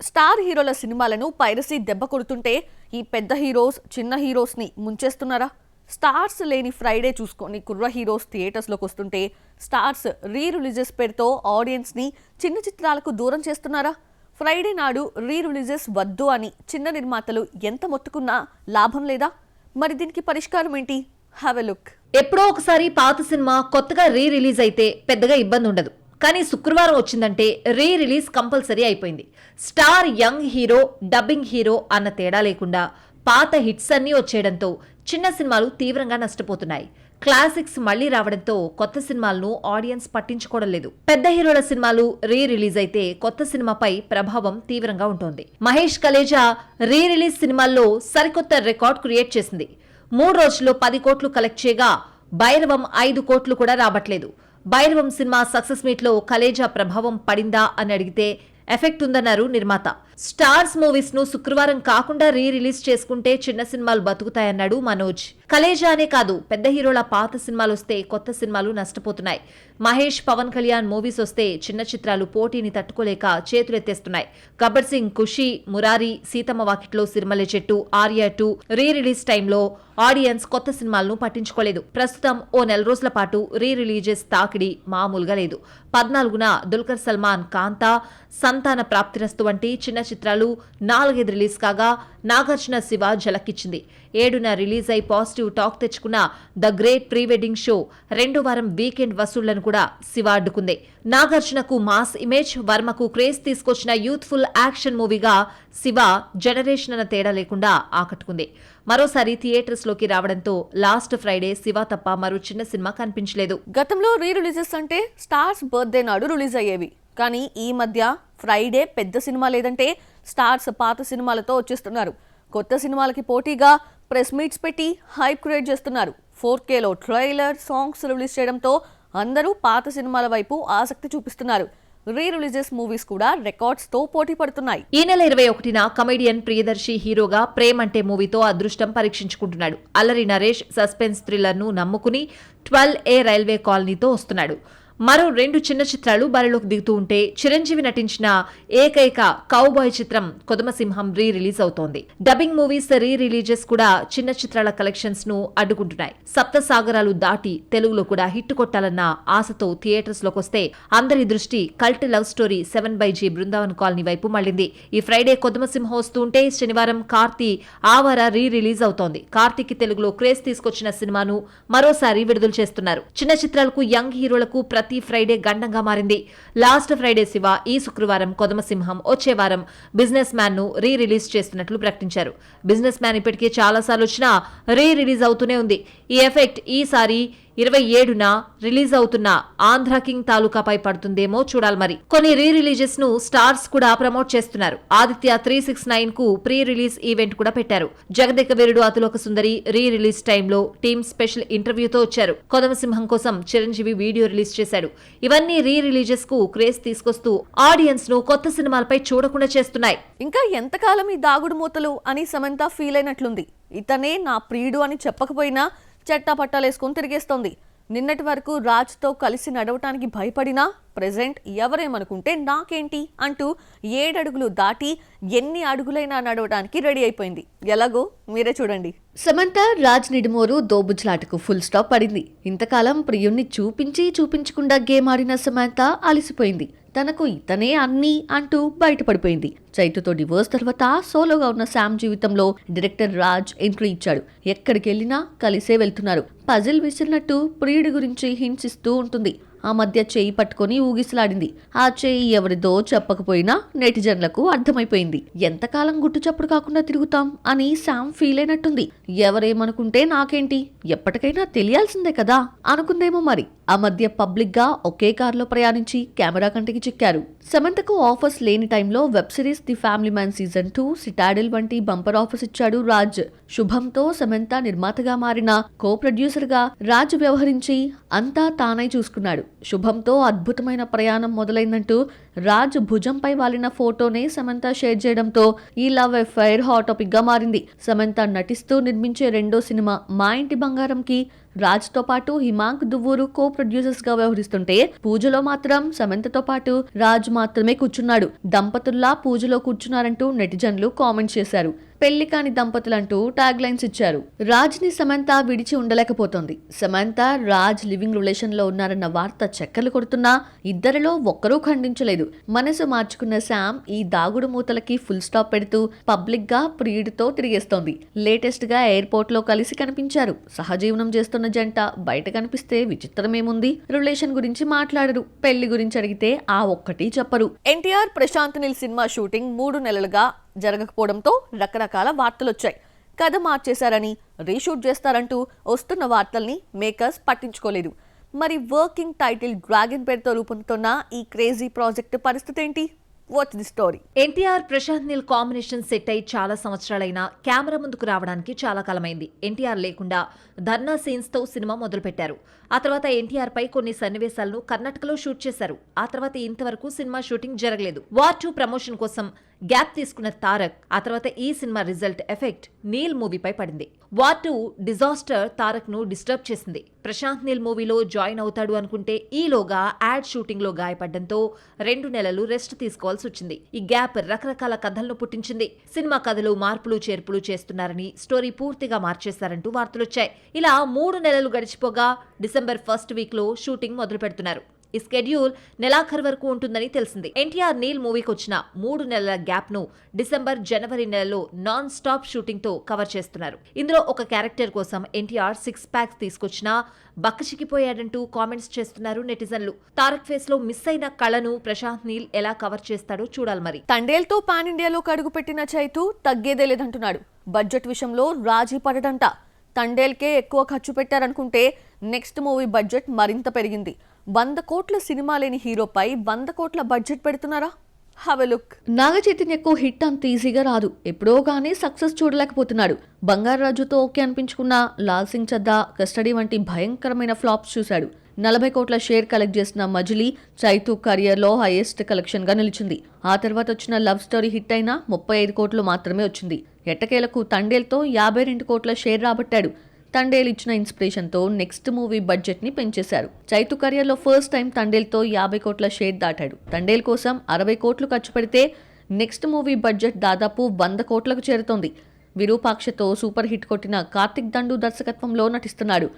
Star హీరోల సినిమాలను piracy దెబ్బ కొడుతుంటే ఈ పెద్ద హీరోస్ చిన్న హీరోస్ని ముంచేస్తున్నారా? స్టార్స్ లేని ఫ్రైడే చూసుకొని కుర్ర హీరోస్ థియేటర్స్లోకి వస్తుంటే స్టార్స్ రీ రిలీజెస్ పేరుతో ఆడియన్స్ని చిన్న చిత్రాలకు దూరం చేస్తున్నారా? ఫ్రైడే నాడు రీ రిలీజెస్ వద్దు అని చిన్న నిర్మాతలు ఎంత మొత్తుకున్నా లాభం లేదా? మరి దీనికి పరిష్కారం ఏంటి? Have a look. ఎప్పుడో ఒకసారి పాత సినిమా కొత్తగా రీ రిలీజ్ అయితే పెద్దగా ఇబ్బంది ఉండదు. కానీ శుక్రవారం వచ్చిందంటే రీ రిలీజ్ కంపల్సరీ అయిపోయింది. Star young hero, dubbing hero అన్న తేడా లేకుండా పాత హిట్స్ అన్నీ వచ్చేయడంతో చిన్న సినిమాలు తీవ్రంగా నష్టపోతున్నాయి. క్లాసిక్స్ మళ్లీ రావడంతో కొత్త సినిమాలను ఆడియన్స్ పట్టించుకోవడం లేదు. పెద్ద హీరోల సినిమాలు రీ రిలీజ్ అయితే కొత్త సినిమాపై ప్రభావం తీవ్రంగా ఉంటుంది. మహేష్ కలేజా రీ రిలీజ్ సినిమాల్లో సరికొత్త రికార్డ్ క్రియేట్ చేసింది. 3 రోజుల్లో 10 కోట్లు కలెక్ట్ చేయగా భైరవం 5 కోట్లు కూడా రాబట్లేదు. భైరవం సినిమా సక్సెస్ మీట్ లో కలేజా ప్రభావం పడిందా అని అడిగితే ఎఫెక్ట్ ఉందన్నారు నిర్మాత. స్టార్స్ మూవీస్ ను శుక్రవారం కాకుండా రీ రిలీజ్ చేసుకుంటే చిన్న సినిమాలు బతుకుతాయన్నాడు మనోజ్. కలేజా అనే కాదు, పెద్ద హీరోల పాత సినిమాలు వస్తే కొత్త సినిమాలు నష్టపోతున్నాయి. మహేష్, పవన్ కళ్యాణ్ మూవీస్ వస్తే చిన్న చిత్రాలు పోటీని తట్టుకోలేక చేతులెత్తేస్తున్నాయి. గబ్బర్ సింగ్, ఖుషి, మురారి, సీతమ్మ వాకిట్లో సిరిమల్లె చెట్టు, ఆర్య 2 రీ రిలీజ్ టైంలో ఆడియన్స్ కొత్త సినిమాలను పట్టించుకోలేదు. ప్రస్తుతం ఓ 4 రోజుల పాటు రీ రిలీజెస్ తాకిడి మామూలుగా లేదు. 14న దుల్కర్ సల్మాన్ కాంతా, సంతాన ప్రాప్తిరస్తు వంటి చిన్న చిత్రాలు 4-5 రిలీజ్ కాగా నాగార్జున శివ ఝలక్కిచ్చింది. 7న రిలీజ్ అయి పాజిటివ్ టాక్ తెచ్చుకున్న the great pre wedding show 2వ వారం వీకెండ్ వసూళ్లను కూడా శివ అడ్డుకుంది. నాగార్జునకు మాస్ ఇమేజ్, వర్మకు క్రేజ్ తీసుకొచ్చిన యూత్ఫుల్ యాక్షన్ మూవీగా శివ జనరేషన్ అన్న తేడా లేకుండా ఆకట్టుకుంది. మరోసారి థియేటర్స్ లోకి రావడంతో లాస్ట్ ఫ్రైడే శివ తప్ప మరో చిన్న సినిమా కనిపించలేదు. గతంలో రీ రిలీజెస్ అంటే స్టార్స్ బర్త్డే నాడు రిలీజ్ అయ్యేవి. కానీ ఈ మధ్య ఫ్రైడే పెద్ద సినిమా లేదంటే స్టార్స్ పాత సినిమాలతో వచ్చేస్తున్నారు. కొత్త సినిమాలకి పోటీగా ప్రెస్ మీట్స్ పెట్టి హైప్ క్రియేట్ చేస్తున్నారు. 4Kలో ట్రైలర్, సాంగ్స్ రిలీజ్ చేయడంతో అందరూ పాత సినిమాల వైపు ఆసక్తి చూపిస్తున్నారు. రీ రిలీజెస్ మూవీస్ కూడా రికార్డ్స్ తో పోటీ పడుతున్నాయి. ఈ నెల 21న కమెడియన్ ప్రియదర్శి హీరోగా ప్రేమ్ అంటే మూవీతో అదృష్టం పరీక్షించుకుంటున్నాడు. అల్లరి నరేష్ సస్పెన్స్ థ్రిల్లర్ ను నమ్ముకుని 12A రైల్వే కాలనీతో వస్తున్నాడు. మరో 2 చిన్న చిత్రాలు బరిలోకి దిగుతూ ఉంటే చిరంజీవి నటించిన ఏకైక కౌబాయ్ చిత్రం కొదమసింహం రీ రిలీజ్ అవుతోంది. డబ్బింగ్ మూవీస్ రీ రిలీజెస్ కూడా చిన్న చిత్రాల కలెక్షన్స్ ను అడ్డుకుంటున్నాయి. సప్త సాగరాలు దాటి తెలుగులో కూడా హిట్ కొట్టాలన్న ఆశతో థియేటర్స్ లోకి వస్తే అందరి దృష్టి cult love story 7/G Brindavan colony వైపు మళ్లింది. ఈ ఫ్రైడే కొదమసింహం వస్తూ ఉంటే శనివారం కార్తీ ఆవార రీ రిలీజ్ అవుతోంది. కార్తీకి తెలుగులో క్రేజ్ తీసుకొచ్చిన సినిమాను మరోసారి విడుదల చేస్తున్నారు. చిన్న చిత్రాలకు, యంగ్ హీరోలకు ప్రతి ఫ్రైడే గండంగా మారింది. లాస్ట్ ఫ్రైడే శివ, ఈ శుక్రవారం కొదమసింహం, వచ్చే వారం బిజినెస్ మ్యాన్ ను రీ రిలీజ్ చేస్తున్నట్లు ప్రకటించారు. బిజినెస్ మ్యాన్ ఇప్పటికే చాలా సార్లు వచ్చినా రీ రిలీజ్ అవుతూనే ఉంది. ఈ ఎఫెక్ట్ ఈసారి 27న రిలీజ్ అవుతున్న ఆంధ్ర కింగ్ తాలూకాపై పడుతుందేమో చూడాలి. మరి కొన్ని రీ రిలీజెస్ ను స్టార్స్ కూడా ప్రమోట్ చేస్తున్నారు. ఆదిత్య 369 కు ప్రీ రిలీజ్ ఈవెంట్ కూడా పెట్టారు. జగదేక వీరుడు అతిలోక సుందరి రీ రిలీజ్ టైంలో టీమ్ స్పెషల్ ఇంటర్వ్యూతో వచ్చారు. కొదమసింహం కోసం చిరంజీవి వీడియో రిలీజ్ చేశాడు. ఇవన్నీ రీ రిలీజెస్ కు క్రేజ్ తీసుకొస్తూ ఆడియన్స్ ను కొత్త సినిమాలపై చూడకుండా చేస్తున్నాయి. ఇంకా ఎంతకాలం ఈ దాగుడు మూతలు అని సమంత ఫీల్ అయినట్లుంది. ఇతనే నా ప్రియుడు అని చెప్పకపోయినా చట్టాపట్టాలేసుకొని తిరిగేస్తోంది. నిన్నటి వరకు రాజ్తో కలిసి నడవటానికి భయపడినా ప్రెజెంట్ ఎవరేమనుకుంటే నాకేంటి అంటూ 7 అడుగులు దాటి ఎన్ని అడుగులైనా నడవడానికి రెడీ అయిపోయింది. ఎలాగో మీరే చూడండి. సమంత రాజ్ నిడుమోరు దోబుజ్లాటకు ఫుల్ స్టాప్ పడింది. ఇంతకాలం ప్రియుణ్ణి చూపించకుండా గేమ్ ఆడిన సమంత అలిసిపోయింది. తనకు ఇతనే అన్నీ అంటూ బయటపడిపోయింది. చైతుతో డివోర్స్ తర్వాత సోలోగా ఉన్న శామ్ జీవితంలో డైరెక్టర్ రాజ్ ఎంట్రీ ఇచ్చాడు. ఎక్కడికి వెళ్ళినా కలిసే వెళ్తున్నారు. పజిల్ విసిరినట్టు ప్రియుడి గురించి హింట్స్ ఇస్తూ ఉంటుంది. ఆ మధ్య చేయి పట్టుకొని ఊగిసలాడింది. ఆ చేయి ఎవరిదో చెప్పకపోయినా నెటిజన్లకు అర్థమైపోయింది. ఎంతకాలం గుట్టు చప్పుడు కాకుండా తిరుగుతాం అని శామ్ ఫీల్ అయినట్టుంది. ఎవరేమనుకుంటే నాకేంటి, ఎప్పటికైనా తెలియాల్సిందే కదా అనుకుందేమో మరి. ఆ మధ్య పబ్లిక్ గా ఒకే కారులో ప్రయాణించి కెమెరా కంటికి చిక్కారు. సమంతకు ఆఫర్స్ లేని టైంలో web series the family man season 2, Citadel వంటి బంపర్ ఆఫర్స్ ఇచ్చాడు రాజ్. శుభంతో సమంత నిర్మాతగా మారిన కో ప్రొడ్యూసర్ గా రాజ్ వ్యవహరించి అంతా తానై చూసుకున్నాడు. శుభంతో అద్భుతమైన ప్రయాణం మొదలైందంటూ రాజ్ భుజంపై వాలిన ఫోటోనే సమంత షేర్ చేయడంతో ఈ లవ్ అఫైర్ హాట్ టాపిక్ గా మారింది. సమంత నటిస్తూ నిర్మించే రెండో సినిమా మా ఇంటి బంగారంకి రాజ్ తో పాటు హిమాంక్ దువ్వూరు కో ప్రొడ్యూసర్స్ గా వ్యవహరిస్తుంటే పూజలో మాత్రం సమంతతో పాటు రాజ్ మాత్రమే కూర్చున్నాడు. దంపతుల్లా పూజలో కూర్చున్నారంటూ నెటిజన్లు కామెంట్స్ చేశారు. పెళ్లి కాని దంపతులంటూ ట్యాగ్ లైన్స్ ఇచ్చారు. రాజ్ ని సమంత విడిచి ఉండలేకపోతోంది. సమంత రాజ్ లివింగ్ రిలేషన్ లో ఉన్నారన్న వార్త చక్కర్లు కొడుతున్నా ఇద్దరిలో ఒక్కరూ ఖండించలేదు. మనసు మార్చుకున్న శామ్ ఈ దాగుడు మూతలకి ఫుల్ స్టాప్ పెడుతూ పబ్లిక్ గా ప్రియుడితో తిరిగేస్తోంది. లేటెస్ట్ గా ఎయిర్పోర్ట్ లో కలిసి కనిపించారు. సహజీవనం చేస్తున్న జంట బయట కనిపిస్తే విచిత్రమేముంది? రిలేషన్ గురించి మాట్లాడరు. పెళ్లి గురించి అడిగితే ఆ ఒక్కటి చెప్పరు. ఎన్టీఆర్ ప్రశాంత్ నీల్ సినిమా షూటింగ్ 3 నెలలుగా జరగకపోవడంతో రకరకాల వార్తలొచ్చాయి. కథ మార్చేశారని, రీషూట్ చేస్తారంటూ వస్తున్న వార్తల్ని మేకర్స్ పట్టించుకోలేదు. మరి వర్కింగ్ టైటిల్ డ్రాగన్ పేరుతో రూపొందుతున్న ఈ క్రేజీ ప్రాజెక్ట్ పరిస్థితి ఏంటి? Watch the story. NTR Prashanth Neel combination set అయి చాలా సంవత్సరాలైనా కెమెరా ముందుకు రావడానికి చాలా కాలమైంది. ఎన్టీఆర్ లేకుండా ధర్నా సీన్స్ తో సినిమా మొదలుపెట్టారు. ఆ తర్వాత ఎన్టీఆర్ పై కొన్ని సన్నివేశాలను కర్ణాటకలో షూట్ చేశారు. ఆ తర్వాత ఇంతవరకు సినిమా షూటింగ్ జరగలేదు. వార్ 2 ప్రమోషన్ కోసం గ్యాప్ తీసుకున్న తారక్ ఆ తర్వాత ఈ సినిమా రిజల్ట్ ఎఫెక్ట్ నీల్ మూవీపై పడింది. వార్ 2 డిజాస్టర్ తారక్ ను డిస్టర్బ్ చేసింది. ప్రశాంత్ నీల్ మూవీలో జాయిన్ అవుతాడు అనుకుంటే ఈలోగా యాడ్ షూటింగ్ లో గాయపడ్డంతో 2 నెలలు రెస్ట్ తీసుకోవాల్సి వచ్చింది. ఈ గ్యాప్ రకరకాల కథలను పుట్టించింది. సినిమా కథలు మార్పులు చేర్పులు చేస్తున్నారని, స్టోరీ పూర్తిగా మార్చేశారంటూ వార్తలొచ్చాయి. ఇలా 3 నెలలు గడిచిపోగా డిసెంబర్ 1st వీక్ లో షూటింగ్ మొదలు పెడుతున్నారు. ఈ స్కెడ్యూల్ నెలాఖరు వరకు ఉంటుందని తెలిసింది. ఎన్టీఆర్ నీల్ మూవీకి వచ్చిన 3 నెలల గ్యాప్ ను డిసెంబర్, జనవరి నెలలో నాన్ స్టాప్ షూటింగ్ తో కవర్ చేస్తున్నారు. ఇందులో ఒక క్యారెక్టర్ కోసం ఎన్టీఆర్ 6 ప్యాక్స్ తీసుకొచ్చినా బక్కచిక్కిపోయాడంటూ కామెంట్స్ చేస్తున్నారు నెటిజన్లు. తారక్ ఫేస్ లో మిస్ అయిన కళను ప్రశాంత్ నీల్ ఎలా కవర్ చేస్తాడో చూడాలి మరి. తండేల్తో పాన్ ఇండియాలోకి అడుగుపెట్టిన చైతు తగ్గేదే లేదంటున్నాడు. బడ్జెట్ విషయంలో రాజీ పడడంట. తండేల్కే ఎక్కువ ఖర్చు పెట్టారనుకుంటే నెక్స్ట్ మూవీ బడ్జెట్ మరింత పెరిగింది. 100 కోట్ల సినిమా లేని హీరోపై 100 కోట్ల బడ్జెట్ పెడుతున్నారా? Have a look. నాగ చైతన్యకు హిట్ అంత ఈజీగా రాదు. ఎప్పుడో గానీ సక్సెస్ చూడలేకపోతున్నాడు. బంగారాజుతో ఓకే అనిపించుకున్న లాల్ సింగ్ చద్దా, కస్టడీ వంటి భయంకరమైన ఫ్లాప్స్ చూశాడు. 40 కోట్ల షేర్ కలెక్ట్ చేసిన మజిలీ చైతు కెరియర్లో హైయెస్ట్ కలెక్షన్ గా నిలిచింది. ఆ తర్వాత వచ్చిన లవ్ స్టోరీ హిట్ అయినా 35 కోట్లు మాత్రమే వచ్చింది. ఎట్టకేలకు తండేల్తో 52 కోట్ల షేర్ రాబట్టాడు. తండేల్ ఇచ్చిన ఇన్స్పిరేషన్తో నెక్స్ట్ మూవీ బడ్జెట్ ని పెంచేశారు. చైతు కెరియర్లో ఫస్ట్ టైం తండేల్తో 50 కోట్ల షేర్ దాటాడు. తండేల్ కోసం 60 కోట్లు ఖర్చు పెడితే నెక్స్ట్ మూవీ బడ్జెట్ దాదాపు 100 కోట్లకు చేరుతోంది. విరూపాక్షతో సూపర్ హిట్ కొట్టిన కార్తిక్ దండు దర్శకత్వంలో నటిస్తున్నాడు.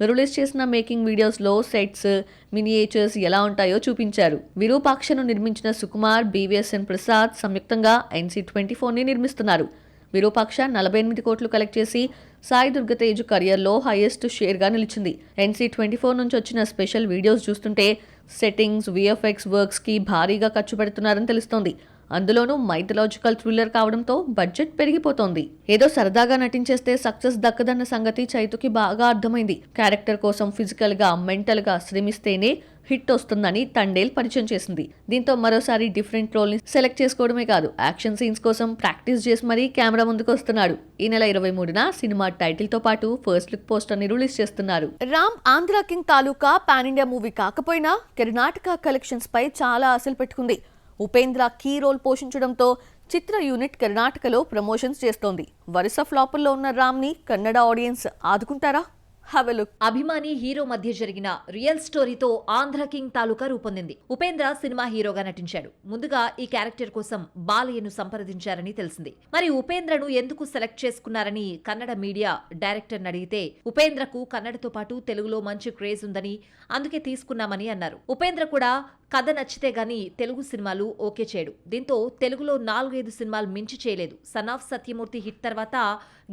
రిలీజ్ చేసిన మేకింగ్ వీడియోస్లో సెట్స్, మినియేచర్స్ ఎలా ఉంటాయో చూపించారు. విరూపాక్షను నిర్మించిన సుకుమార్, BVSN ప్రసాద్ సంయుక్తంగా NC24ని నిర్మిస్తున్నారు. విరూపాక్ష 48 కోట్లు కలెక్ట్ చేసి సాయి దుర్గతేజ్ కెరియర్లో హైయెస్ట్ షేర్గా నిలిచింది. NC24 నుంచి వచ్చిన స్పెషల్ వీడియోస్ చూస్తుంటే సెట్టింగ్స్, VFX వర్క్స్కి భారీగా ఖర్చు పెడుతున్నారని తెలుస్తోంది. అందులోనూ మైథలాజికల్ థ్రిల్లర్ కావడంతో బడ్జెట్ పెరిగిపోతోంది. ఏదో సరదాగా నటించేస్తే సక్సెస్ దక్కదన్న సంగతి చైతుకి బాగా అర్థమైంది. క్యారెక్టర్ కోసం ఫిజికల్ గా, మెంటల్ గా శ్రమిస్తేనే హిట్ వస్తుందని తండేల్ పరిచయం చేసింది. దీంతో మరోసారి డిఫరెంట్ రోల్ ని సెలెక్ట్ చేసుకోవడమే కాదు, యాక్షన్ సీన్స్ కోసం ప్రాక్టీస్ చేసి మరీ కెమెరా ముందుకు వస్తున్నాడు. ఈ నెల 23న సినిమా టైటిల్ తో పాటు ఫస్ట్ లుక్ పోస్టర్ ని రిలీజ్ చేస్తున్నారు. Ram Andhra king Taluka pan India movie కాకపోయినా కర్ణాటక కలెక్షన్స్ పై చాలా ఆశలు పెట్టుకుంది. ఉపేంద్ర కీ రోల్ పోషించడంతో చిత్ర యూనిట్ కర్ణాటకలో ప్రమోషన్స్ చేస్తోంది. వరుస ఫ్లాపుల్లో ఉన్న రామ్ ని కన్నడ ఆడియన్స్ ఆదుకుంటారా? Have a look. అభిమాని హీరో మధ్య జరిగిన రియల్ స్టోరీతో ఆంధ్ర కింగ్ తాలూకా రూపొందింది. ఉపేంద్ర సినిమా హీరోగా నటించాడు. ముందుగా ఈ క్యారెక్టర్ కోసం బాలయ్యను సంప్రదించారని తెలిసింది. మరి ఉపేంద్రను ఎందుకు సెలెక్ట్ చేసుకున్నారని కన్నడ మీడియా డైరెక్టర్ అడిగితే ఉపేంద్రకు కన్నడతో పాటు తెలుగులో మంచి క్రేజ్ ఉందని అందుకే తీసుకున్నామని అన్నారు. ఉపేంద్ర కూడా కథ నచ్చితే గానీ తెలుగు సినిమాలు ఓకే చేయడు. దీంతో తెలుగులో 4-5 సినిమాలు మించి చేయలేదు. సన్ ఆఫ్ సత్యమూర్తి హిట్ తర్వాత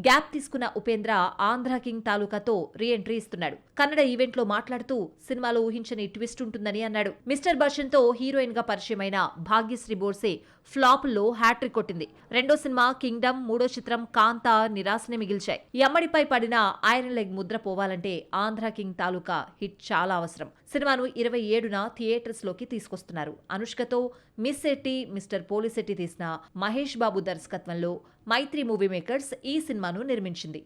గ్యాప్ తీసుకున్న ఉపేంద్ర ఆంధ్ర కింగ్ తాలూకాతో రీ-ఎంట్రీ ఇస్తున్నాడు. కన్నడ ఈవెంట్ లో మాట్లాడుతూ సినిమాలో ఊహించని ట్విస్ట్ ఉంటుందని అన్నాడు. మిస్టర్ బర్షన్ తో హీరోయిన్ గా పరిచయమైన భాగ్యశ్రీ బోర్సే ఫ్లాప్ లో హ్యాట్రిక్ కొట్టింది. రెండో సినిమా కింగ్డమ్, మూడో చిత్రం కాంత నిరాశనే మిగిల్చాయి. ఈ అమ్మడిపై పడిన ఐరన్ లెగ్ ముద్ర పోవాలంటే ఆంధ్ర కింగ్ తాలూకా హిట్ చాలా అవసరం. సినిమాను 27న థియేటర్స్ లోకి తీసుకొస్తున్నారు. అనుష్కతో మిస్ శెట్టి, మిస్టర్ పోలిశెట్టి తీసిన మహేష్ బాబు దర్శకత్వంలో మైత్రి మూవీ మేకర్స్ ఈ సినిమాను నిర్మించింది.